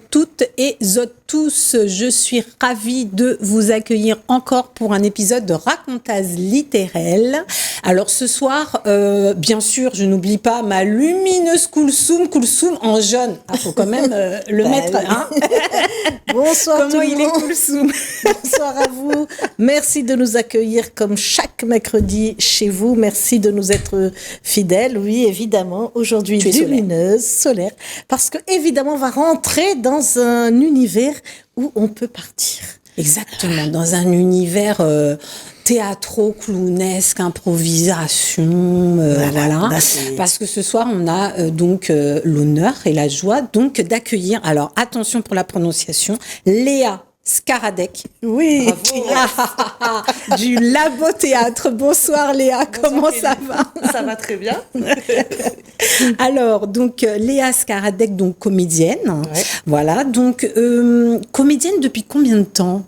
toutes et tous, je suis ravie de vous accueillir encore pour un épisode de Racontase littéraire. Alors ce soir, bien sûr, je n'oublie pas ma lumineuse Koulsoum en jaune. Il faut quand même le mettre. Hein. Bonsoir Comment tout le il monde. est Koulsoum. Bonsoir à vous. Merci de nous accueillir comme chaque mercredi chez vous. Merci de nous être fidèles. Oui, évidemment, aujourd'hui lumineuse, solaire. Parce que évidemment, on va rentrer dans un univers où on peut partir. Exactement, dans un univers théâtro-clownesque, improvisation, voilà. Parce que ce soir, on a donc l'honneur et la joie donc d'accueillir, alors attention pour la prononciation, Léa Skaradek. Oui. Bravo. Du Labo Théâtre. Bonsoir Léa, comment ça va? Ça va très bien. Alors, donc, Léa Skaradek, donc comédienne. Ouais. Voilà, donc, comédienne depuis combien de temps?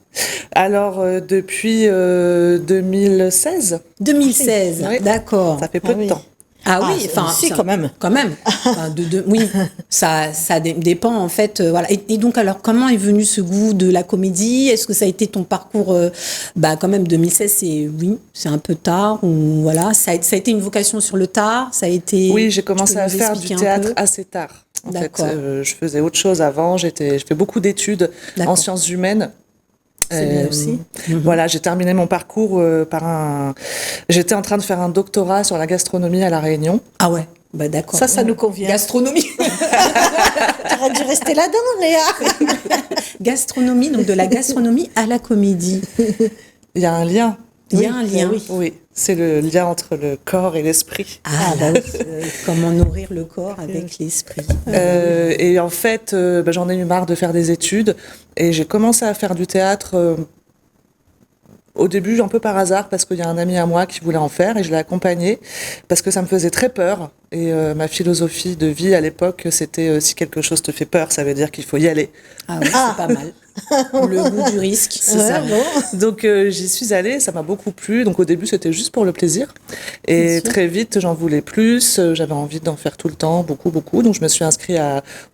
Alors, depuis 2016. 2016, Oui. D'accord. Ça fait peu de temps. Ah oui, enfin, si, quand même. Quand même. Enfin, oui, ça dépend en fait. Voilà. Et donc, alors, comment est venu ce goût de la comédie? Est-ce que ça a été ton parcours quand même 2016, c'est un peu tard ou voilà. Ça a été une vocation sur le tard. Ça a été. Oui, j'ai commencé à faire du théâtre assez tard. En fait, je faisais autre chose avant. Je fais beaucoup d'études en sciences humaines. C'est bien aussi. Voilà, j'ai terminé mon parcours J'étais en train de faire un doctorat sur la gastronomie à La Réunion. Ah ouais, bah d'accord. Ça nous convient. Gastronomie. T'aurais dû rester là-dedans, Léa. Gastronomie, donc de la gastronomie à la comédie. Il y a un lien. Il y a un lien. Oui, c'est le lien entre le corps et l'esprit. Ah, bah oui. Comment nourrir le corps avec l'esprit. Et en fait, j'en ai eu marre de faire des études et j'ai commencé à faire du théâtre au début un peu par hasard parce qu'il y a un ami à moi qui voulait en faire et je l'ai accompagné parce que ça me faisait très peur. Et ma philosophie de vie à l'époque, c'était si quelque chose te fait peur, ça veut dire qu'il faut y aller. Ah oui, c'est pas mal. Le goût du risque, c'est ça. Bon. Donc j'y suis allée, ça m'a beaucoup plu. Donc au début c'était juste pour le plaisir. Et très vite j'en voulais plus, j'avais envie d'en faire tout le temps, beaucoup. Donc je me suis inscrite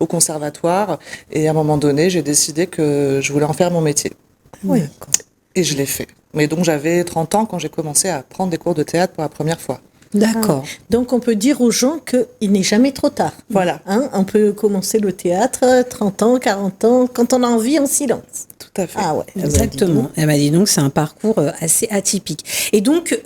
au conservatoire et à un moment donné j'ai décidé que je voulais en faire mon métier. Oui. Et je l'ai fait. Mais donc j'avais 30 ans quand j'ai commencé à prendre des cours de théâtre pour la première fois. D'accord. Donc on peut dire aux gens qu'il n'est jamais trop tard. Voilà. Hein, on peut commencer le théâtre 30 ans, 40 ans, quand on a envie en silence. Tout à fait. Ah ouais. Exactement. Elle m'a dit donc c'est un parcours assez atypique. Et donc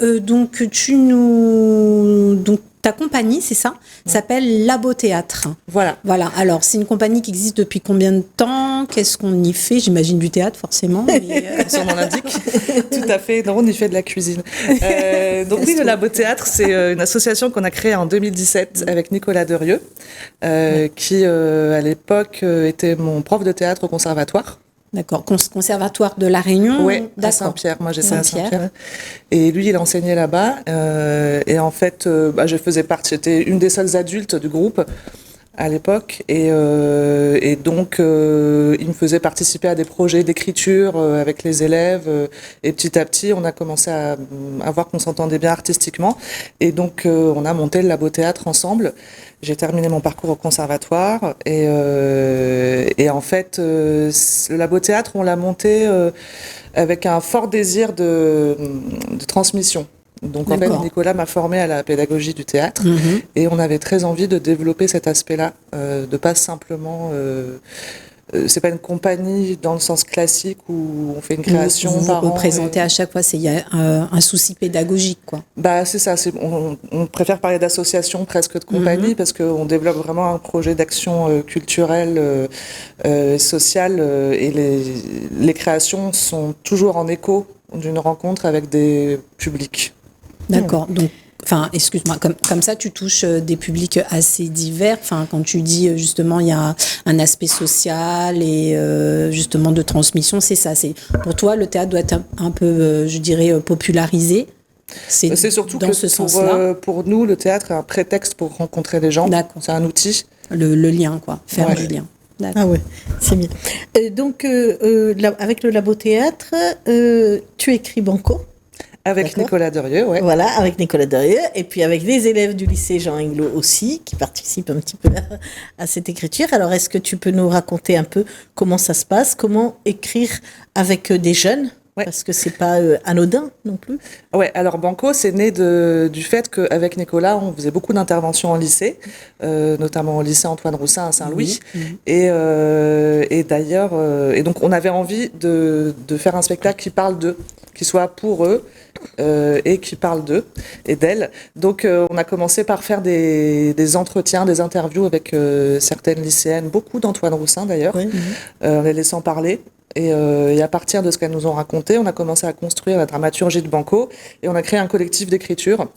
ta compagnie, c'est ça, s'appelle Labo Théâtre. Voilà. Alors, c'est une compagnie qui existe depuis combien de temps? Qu'est-ce qu'on y fait? J'imagine du théâtre, forcément. Mais Son nom l'indique. Tout à fait. Non, on y fait de la cuisine. Donc oui, le Labo Théâtre, c'est une association qu'on a créée en 2017 avec Nicolas Derieux, qui à l'époque était mon prof de théâtre au conservatoire. D'accord. Conservatoire de La Réunion. Oui, à Saint-Pierre. Moi, j'étais à Saint-Pierre. Et lui, il enseignait là-bas. Et en fait, je faisais partie. J'étais une des seules adultes du groupe à l'époque. Et donc, il me faisait participer à des projets d'écriture avec les élèves. Et petit à petit, on a commencé à voir qu'on s'entendait bien artistiquement. Et donc, on a monté le Labo Théâtre ensemble. J'ai terminé mon parcours au conservatoire et en fait, le Labo Théâtre, on l'a monté avec un fort désir de transmission. Donc en fait, Nicolas m'a formée à la pédagogie du théâtre et on avait très envie de développer cet aspect-là, de pas simplement... c'est pas une compagnie dans le sens classique où on fait une création par an. Vous représentez à chaque fois, il y a un souci pédagogique, quoi. C'est ça. On préfère parler d'association presque de compagnie parce qu'on développe vraiment un projet d'action culturelle, sociale et les créations sont toujours en écho d'une rencontre avec des publics. D'accord. Donc, excuse-moi, comme ça, tu touches des publics assez divers. Quand tu dis justement, il y a un aspect social et justement de transmission, c'est ça. Pour toi, le théâtre doit être un peu, je dirais, popularisé. C'est surtout dans que ce sens-là. Pour nous, le théâtre est un prétexte pour rencontrer des gens. D'accord. C'est un outil. Le lien, quoi. Faire du lien. D'accord. Ah ouais, c'est bien. Donc, avec le Labo Théâtre, tu écris banco? Avec Nicolas Derieux, ouais. Voilà, avec Nicolas Derieux, et puis avec les élèves du lycée Jean Englot aussi, qui participent un petit peu à cette écriture. Alors, est-ce que tu peux nous raconter un peu comment ça se passe, comment écrire avec des jeunes? Ouais. Parce que c'est pas anodin non plus. Ouais, alors Banco, c'est né du fait qu'avec Nicolas, on faisait beaucoup d'interventions en lycée, notamment au lycée Antoine Roussin à Saint-Louis. Et d'ailleurs, et donc on avait envie de faire un spectacle qui parle d'eux, qui soit pour eux et qui parle d'eux et d'elles. Donc on a commencé par faire des entretiens, des interviews avec certaines lycéennes, beaucoup d'Antoine Roussin d'ailleurs, en les laissant parler. Et à partir de ce qu'elles nous ont raconté, on a commencé à construire la dramaturgie de Banco et on a créé un collectif d'écriture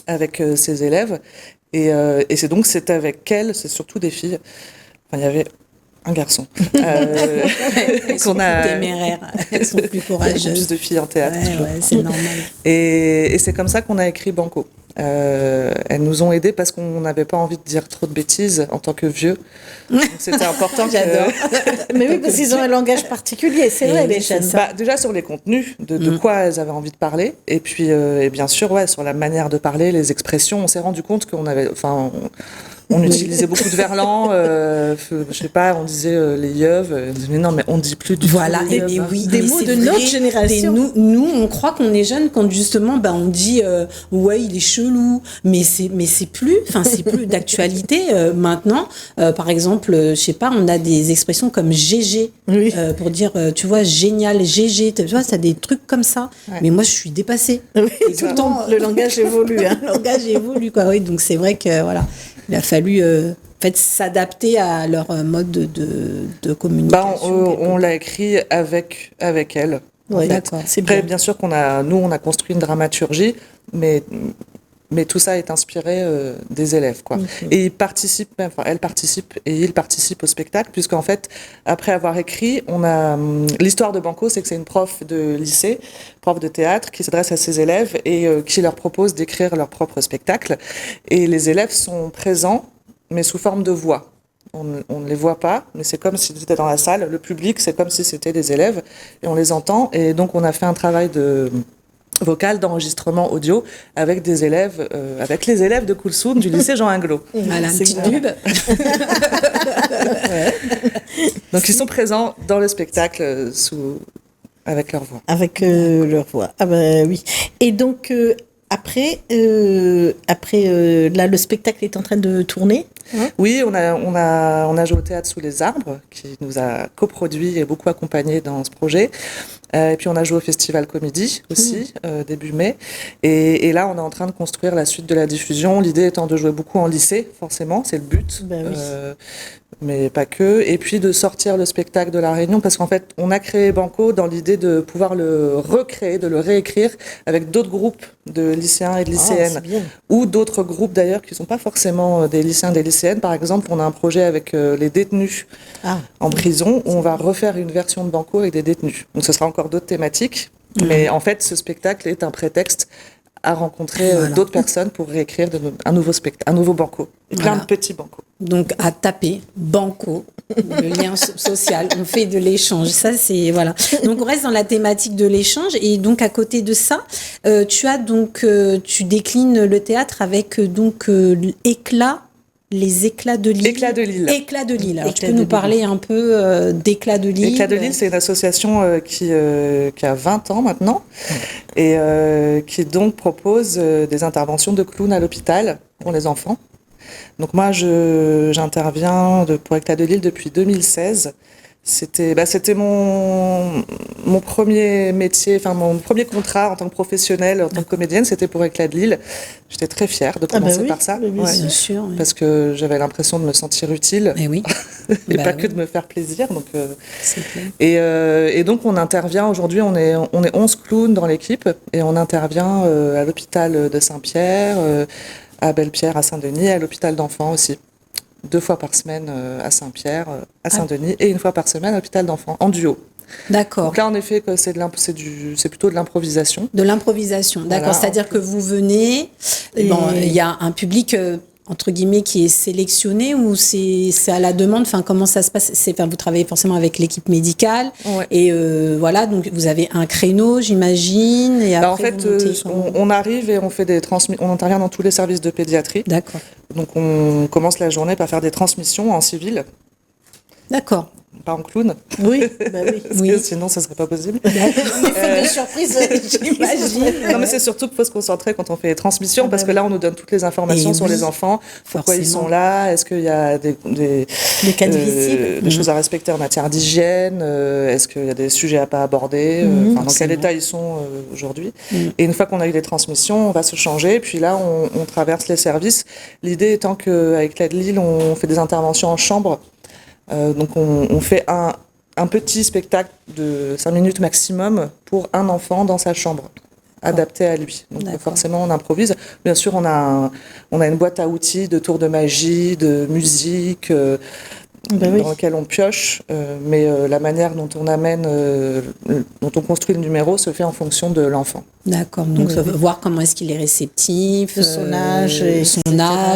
avec ces élèves. Et c'est avec elles, c'est surtout des filles. Enfin, il y avait un garçon. Elles sont plus téméraires, elles sont plus courageuses. Plus de filles en théâtre. Ouais, c'est normal. Et c'est comme ça qu'on a écrit Banco. Elles nous ont aidés parce qu'on n'avait pas envie de dire trop de bêtises en tant que vieux. Donc c'était important. J'adore. Mais oui, parce qu'ils ont un langage particulier, c'est vrai, les jeunes. Déjà sur les contenus, de quoi elles avaient envie de parler, et puis et bien sûr, sur la manière de parler, les expressions. On s'est rendu compte qu'on avait, on utilisait beaucoup de verlan, je sais pas, on disait les yeux, mais non, mais on dit plus du tout. Voilà, et oui, des mots de notre génération. Nous, on croit qu'on est jeune quand justement, on dit ouais, il est chelou, mais c'est plus d'actualité maintenant. Par exemple, je sais pas, on a des expressions comme GG pour dire, tu vois, génial, GG, tu vois, ça a des trucs comme ça. Ouais. Mais moi, je suis dépassée. Oui, tout le temps, le langage évolue. Hein. Le langage évolue, quoi. Oui, donc c'est vrai que voilà. Il a fallu s'adapter à leur mode de communication. On l'a écrit avec elle. Oui, d'accord. C'est après, bien sûr qu'on a construit une dramaturgie, mais tout ça est inspiré des élèves, quoi. Et elle participe et ils participent au spectacle, puisqu'en fait, après avoir écrit, l'histoire de Banco, c'est que c'est une prof de lycée, prof de théâtre, qui s'adresse à ses élèves et qui leur propose d'écrire leur propre spectacle. Et les élèves sont présents, mais sous forme de voix. On ne les voit pas, mais c'est comme s'ils étaient dans la salle. Le public, c'est comme si c'était des élèves, et on les entend. Et donc, on a fait un travail vocal d'enregistrement audio avec des élèves, avec les élèves de Koulsoun du lycée Jean Englot. Voilà, une petite pub. Donc ils sont présents dans le spectacle avec leur voix. Avec leur voix. Ah ben oui. Et donc après, là, le spectacle est en train de tourner. Oui, on a joué au Théâtre sous les arbres, qui nous a coproduit et beaucoup accompagné dans ce projet. Et puis on a joué au Festival Comédie aussi, début mai. Et là, on est en train de construire la suite de la diffusion. L'idée étant de jouer beaucoup en lycée, forcément, c'est le but. Ben oui. Mais pas que. Et puis de sortir le spectacle de La Réunion, parce qu'en fait, on a créé Banco dans l'idée de pouvoir le recréer, de le réécrire avec d'autres groupes de lycéens et de lycéennes. Ou d'autres groupes d'ailleurs qui ne sont pas forcément des lycéens et des lycéennes. Par exemple, on a un projet avec les détenus en prison où on va refaire une version de Banco avec des détenus. Donc ce sera encore d'autres thématiques. Mais en fait, ce spectacle est un prétexte à rencontrer d'autres personnes pour réécrire un nouveau spectacle, un nouveau Banco. Plein de petits Banco. Donc, à taper Banco, le lien social, on fait de l'échange. Ça, c'est, voilà. Donc, on reste dans la thématique de l'échange. Et donc, à côté de ça, tu déclines le théâtre avec, les éclats de Lille. Éclats de Lille. Éclats de Lille. Alors, tu peux nous parler un peu d'Éclats de Lille? Éclats de Lille, c'est une association qui a 20 ans maintenant et qui donc propose des interventions de clowns à l'hôpital pour les enfants. Donc moi, j'interviens pour Éclats de Lille depuis 2016. C'était mon premier métier, enfin mon premier contrat en tant que professionnelle, en tant que comédienne, c'était pour Éclats de Lille. J'étais très fière de commencer par ça, bien sûr, parce que j'avais l'impression de me sentir utile, et pas que de me faire plaisir. Donc, et donc on intervient aujourd'hui, on est 11 clowns dans l'équipe, et on intervient à l'hôpital de Saint-Pierre, à Belle-Pierre, à Saint-Denis, à l'hôpital d'enfants aussi. 2 fois par semaine à Saint-Pierre, à Saint-Denis, et 1 fois par semaine à l'hôpital d'enfants, en duo. D'accord. Donc là, en effet, c'est plutôt de l'improvisation. De l'improvisation, d'accord. Voilà. C'est-à-dire que vous venez, il y a un public entre guillemets, qui est sélectionné ou c'est à la demande? Enfin, comment ça se passe? Vous travaillez forcément avec l'équipe médicale. Ouais. Et voilà, donc vous avez un créneau, j'imagine. Et après, en fait, on arrive et on fait on intervient dans tous les services de pédiatrie. D'accord. Donc on commence la journée par faire des transmissions en civil. D'accord. Pas en clown. Oui, bah oui. Parce que sinon, ça serait pas possible. L'effet de surprise, j'imagine. Non, mais c'est surtout qu'il faut se concentrer quand on fait les transmissions, parce que là, on nous donne toutes les informations sur les enfants, pourquoi ils sont là, est-ce qu'il y a des cas difficiles, des choses à respecter en matière d'hygiène, est-ce qu'il y a des sujets à pas aborder, dans quel état ils sont aujourd'hui. Et une fois qu'on a eu les transmissions, on va se changer, puis là, on traverse les services. L'idée étant qu'avec l'aide Lille, on fait des interventions en chambre. Donc on fait un petit spectacle de 5 minutes maximum pour un enfant dans sa chambre, adapté à lui. Donc forcément on improvise. Bien sûr on a une boîte à outils de tours de magie, de musique, dans lequel on pioche, mais la manière dont dont on construit le numéro se fait en fonction de l'enfant. D'accord, donc voir comment est-ce qu'il est réceptif, son âge,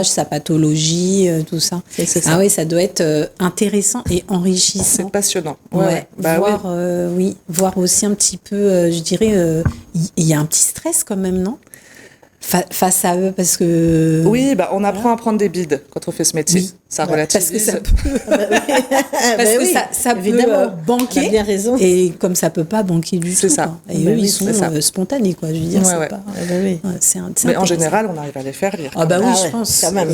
sa pathologie, tout ça. C'est ça. Ah oui, ça doit être intéressant et enrichissant. C'est passionnant. Voir aussi un petit peu, je dirais, il y a un petit stress quand même, non ? Face à eux, parce que... Oui, on apprend à prendre des bides quand on fait ce métier. Oui. Ça relativise. Parce que ça peut banquer. Tu as bien raison. Et comme ça peut pas banquer du tout. C'est ça. Quoi. Et eux, ils sont spontanés, quoi. Je veux dire, c'est pas... Mais en général, on arrive à les faire rire. Ah bah oui, je pense. Quand même.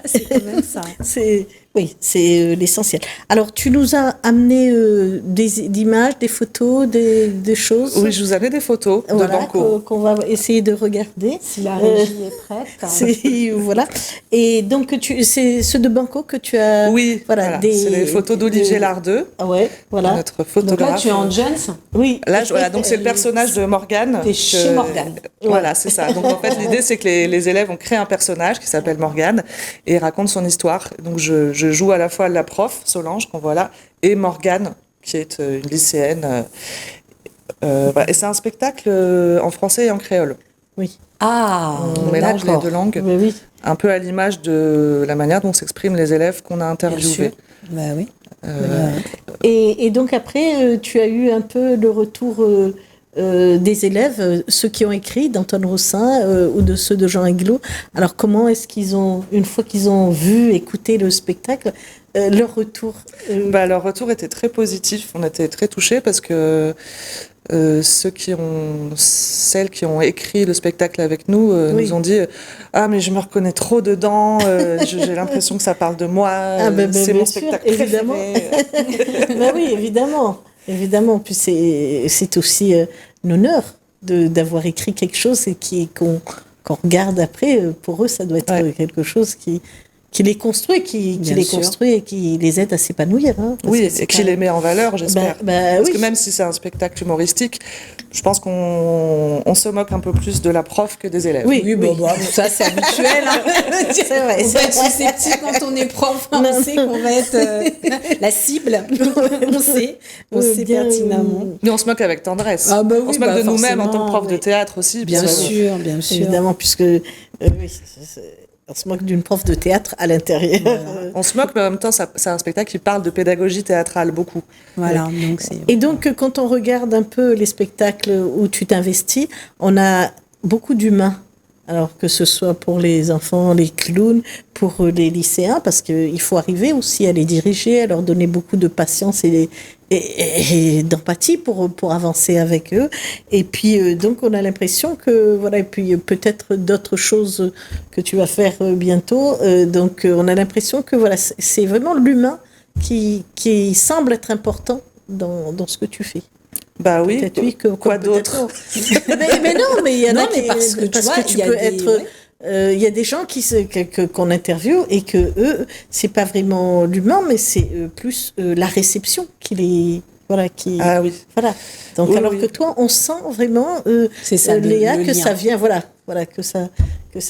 C'est quand même ça. Oui, c'est l'essentiel. Alors, tu nous as amené des images, des photos, des choses. Oui, je vous avais des photos de Banco. Qu'on va essayer de regarder. Si la régie est prête. Voilà. Et donc, c'est ceux de Banco que tu as... Oui, voilà. C'est les photos d'Olivier Lardeux. Ah ouais, voilà. Notre photographe. Donc là, tu es en Jones. Oui. Là, donc c'est le personnage de Morgane. T'es chez Morgane. Voilà, c'est ça. Donc en fait, l'idée, c'est que les élèves ont créé un personnage qui s'appelle Morgane et raconte son histoire. Donc je joue à la fois la prof, Solange, qu'on voit là, et Morgane, qui est une lycéenne. Et c'est un spectacle en français et en créole. Oui. Ah, on mélange les deux langues, oui. Un peu à l'image de la manière dont s'expriment les élèves qu'on a interviewés. Bah oui. Et donc après, tu as eu un peu le retour des élèves, ceux qui ont écrit d'Antoine Rossin ou de ceux de Jean Aiguelot. Alors comment est-ce qu'ils ont, une fois qu'ils ont vu, écouté le spectacle, leur retour Leur retour était très positif. On était très touchés parce que celles qui ont écrit le spectacle avec nous nous ont dit mais je me reconnais trop dedans, j'ai l'impression que ça parle de moi, c'est mon spectacle évidemment. préféré. Oui, évidemment. Puis c'est aussi un honneur d'avoir écrit quelque chose et qu'on regarde après. Pour eux, ça doit être quelque chose qui les construit, qui les construit et qui les aide à s'épanouir. Oui, et qui les met en valeur, j'espère. Parce que même si c'est un spectacle humoristique, je pense qu'on se moque un peu plus de la prof que des élèves. Oui. Ça c'est habituel. C'est vrai. On va être susceptible quand on est prof. On sait qu'on va être la cible. On sait pertinemment. Mais on se moque avec tendresse. On se moque de nous-mêmes en tant que prof de théâtre aussi. Bien sûr. Évidemment, puisque... on se moque d'une prof de théâtre à l'intérieur. Voilà. On se moque, mais en même temps, c'est un spectacle qui parle de pédagogie théâtrale beaucoup. Voilà. Et donc, quand on regarde un peu les spectacles où tu t'investis, on a beaucoup d'humains. Alors que ce soit pour les enfants, les clowns, pour les lycéens, parce qu'il faut arriver aussi à les diriger, à leur donner beaucoup de patience et d'empathie pour avancer avec eux. Et puis, donc, on a l'impression que, voilà, et puis peut-être d'autres choses que tu vas faire bientôt. Donc, on a l'impression que, voilà, c'est vraiment l'humain qui semble être important dans ce que tu fais. Bah oui, quoi d'autre? mais non, mais il y en a qui... parce que tu peux être... Il y a des gens qu'on interviewe et que eux, c'est pas vraiment l'humain, mais c'est plus la réception qui les... Voilà, Ah oui. Voilà. Donc, que toi, on sent vraiment, c'est ça, Léa, que ça vient, voilà, que ça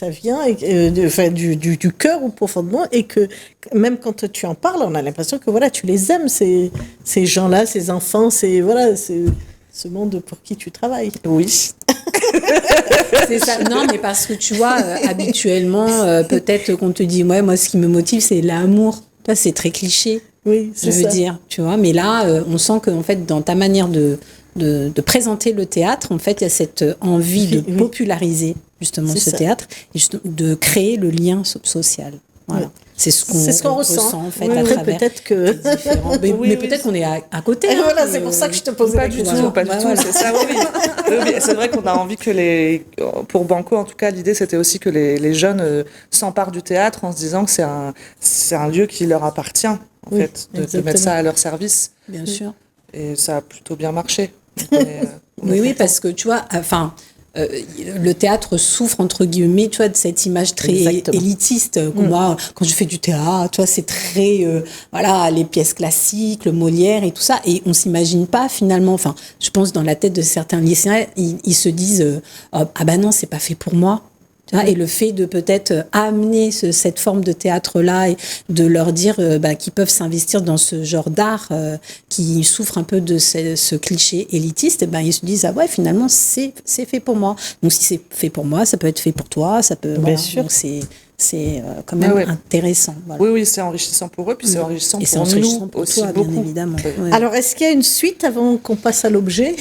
vient du cœur ou profondément, et que même quand tu en parles, on a l'impression que voilà, tu les aimes, ces gens-là, ces enfants, ce monde pour qui tu travailles. Oui. C'est ça. Non, mais parce que tu vois, habituellement, peut-être qu'on te dit, ouais, moi, ce qui me motive, c'est l'amour. Toi, c'est très cliché. Oui, c'est ça. Je veux dire, tu vois. Mais là, on sent que, en fait, dans ta manière de présenter le théâtre, en fait, il y a cette envie de populariser justement ce théâtre et de créer le lien social. Voilà. Oui. C'est ce qu'on ressent en fait à travers. Peut-être que mais peut-être qu'on est à côté. Et voilà, c'est pour ça que je te posais la question. Pas du tout. C'est ça. Oui. C'est vrai qu'on a envie que pour Banco, en tout cas, l'idée c'était aussi que les jeunes s'emparent du théâtre en se disant que c'est un lieu qui leur appartient en fait, de mettre ça à leur service. Bien sûr. Et ça a plutôt bien marché. Oui, parce que tu vois, enfin. Le théâtre souffre entre guillemets, tu vois, de cette image très élitiste. Moi, quand je fais du théâtre, tu vois, c'est très, voilà, les pièces classiques, le Molière et tout ça, et on s'imagine pas finalement. Enfin, je pense dans la tête de certains lycéens, ils se disent, ah ben non, c'est pas fait pour moi. Et le fait de peut-être amener cette forme de théâtre-là et de leur dire qu'ils peuvent s'investir dans ce genre d'art qui souffre un peu de ce cliché élitiste, ils se disent, ah ouais, finalement, c'est fait pour moi. Donc, si c'est fait pour moi, ça peut être fait pour toi, ça peut... Bien sûr. Donc, c'est quand même intéressant. Voilà. Oui, c'est enrichissant pour eux, puis c'est enrichissant pour nous pour aussi toi, beaucoup. Bien évidemment. Ouais. Alors, est-ce qu'il y a une suite avant qu'on passe à l'objet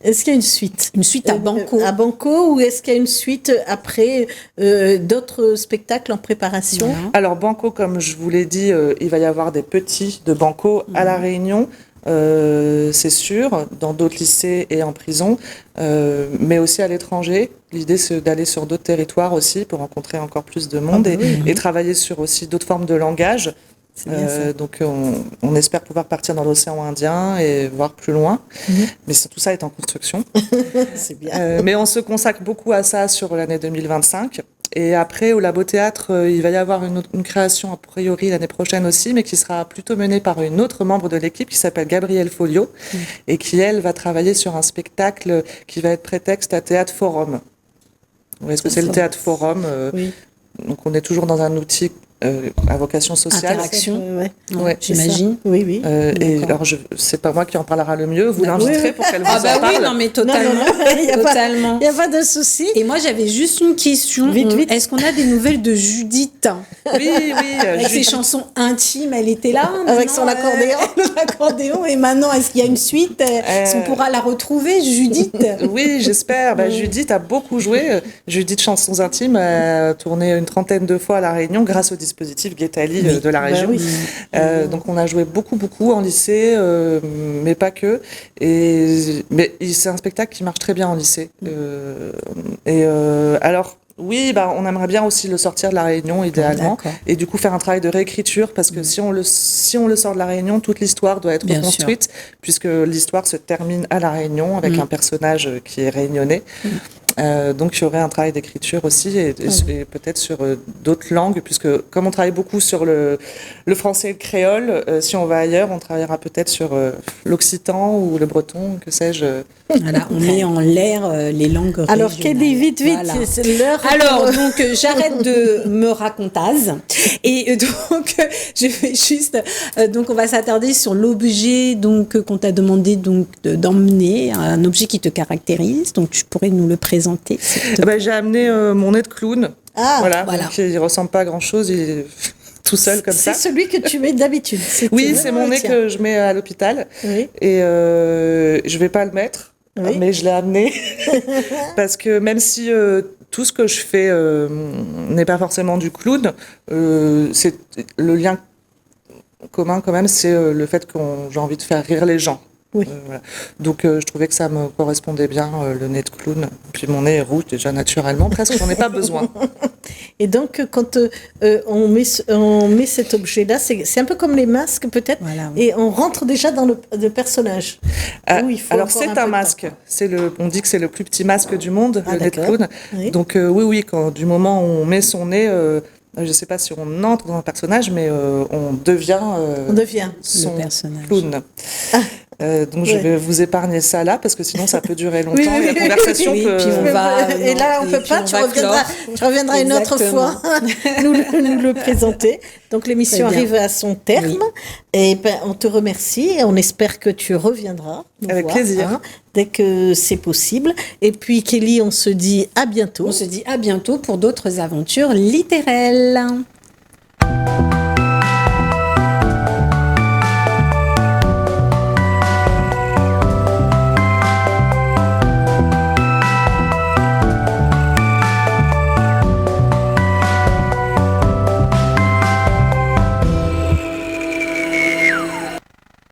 Est-ce qu'il y a une suite? Une suite à Banco. À Banco, ou est-ce qu'il y a une suite après d'autres spectacles en préparation? Voilà. Alors Banco, comme je vous l'ai dit, il va y avoir des petits de Banco à La Réunion, c'est sûr, dans d'autres lycées et en prison, mais aussi à l'étranger. L'idée, c'est d'aller sur d'autres territoires aussi pour rencontrer encore plus de monde et travailler sur aussi d'autres formes de langage. Donc on espère pouvoir partir dans l'océan Indien et voir plus loin, mais tout ça est en construction. C'est bien. Mais on se consacre beaucoup à ça sur l'année 2025. Et après, au Labo Théâtre, il va y avoir une création a priori l'année prochaine aussi, mais qui sera plutôt menée par une autre membre de l'équipe qui s'appelle Gabrielle Folio et qui, elle, va travailler sur un spectacle qui va être prétexte à Théâtre Forum. Est-ce que c'est le Théâtre Forum? Donc on est toujours dans un outil à vocation sociale. Interaction, ouais, j'imagine. Oui. Et alors, c'est pas moi qui en parlera le mieux. Vous l'inviterez pour qu'elle vous en parle. Oui, non, mais totalement. Il n'y a pas de souci. Et moi, j'avais juste une question. Vite. Est-ce qu'on a des nouvelles de Judith? Oui. Avec ses chansons intimes, elle était là. Avec son accordéon. L'accordéon. Et maintenant, est-ce qu'il y a une suite? Est-ce qu'on pourra la retrouver, Judith? Oui, j'espère. Judith a beaucoup joué. Judith Chansons Intimes a tourné une 30aine de fois à La Réunion grâce au dispositif Guettali de la région. Donc on a joué beaucoup en lycée, mais pas que. Mais c'est un spectacle qui marche très bien en lycée. Alors oui, on aimerait bien aussi le sortir de La Réunion idéalement, et du coup faire un travail de réécriture, parce que si on le sort de La Réunion, toute l'histoire doit être reconstruite, puisque l'histoire se termine à La Réunion avec un personnage qui est réunionnais. Donc il y aurait un travail d'écriture aussi et peut-être sur d'autres langues, puisque comme on travaille beaucoup sur le français et le créole, si on va ailleurs, on travaillera peut-être sur l'occitan ou le breton, que sais-je. Voilà, on met en l'air les langues régionales. Alors Kelly, vite, voilà. C'est l'heure. Alors donc j'arrête de me racontase et donc je vais juste donc on va s'attarder sur l'objet donc qu'on t'a demandé donc d'emmener, un objet qui te caractérise. Donc tu pourrais nous le présenter. J'ai amené mon nez de clown. Voilà. Donc, il ressemble pas à grand chose. Il est tout seul comme ça. C'est celui que tu mets d'habitude. Oui, c'est mon nez que je mets à l'hôpital. Oui. Et je vais pas le mettre, mais je l'ai amené parce que même si tout ce que je fais n'est pas forcément du clown, c'est le lien commun quand même, c'est le fait que j'ai envie de faire rire les gens. Oui. Voilà. Donc je trouvais que ça me correspondait bien, le nez de clown. Puis mon nez est rouge déjà naturellement, presque j'en ai pas besoin. Et donc quand on met cet objet-là, c'est un peu comme les masques peut-être, et on rentre déjà dans le personnage. Alors c'est un masque, on dit que c'est le plus petit masque du monde, le nez de clown. Oui. Donc du moment où on met son nez... je ne sais pas si on entre dans un personnage, mais on devient son le personnage. clown. Donc je vais vous épargner ça là parce que sinon ça peut durer longtemps et la conversation peut... Puis on va, et là on peut pas, tu reviendras une autre fois nous le présenter. Donc l'émission arrive à son terme et on te remercie et on espère que tu reviendras avec plaisir dès que c'est possible. Et puis Kelly, on se dit à bientôt. On se dit à bientôt pour d'autres aventures littéraires.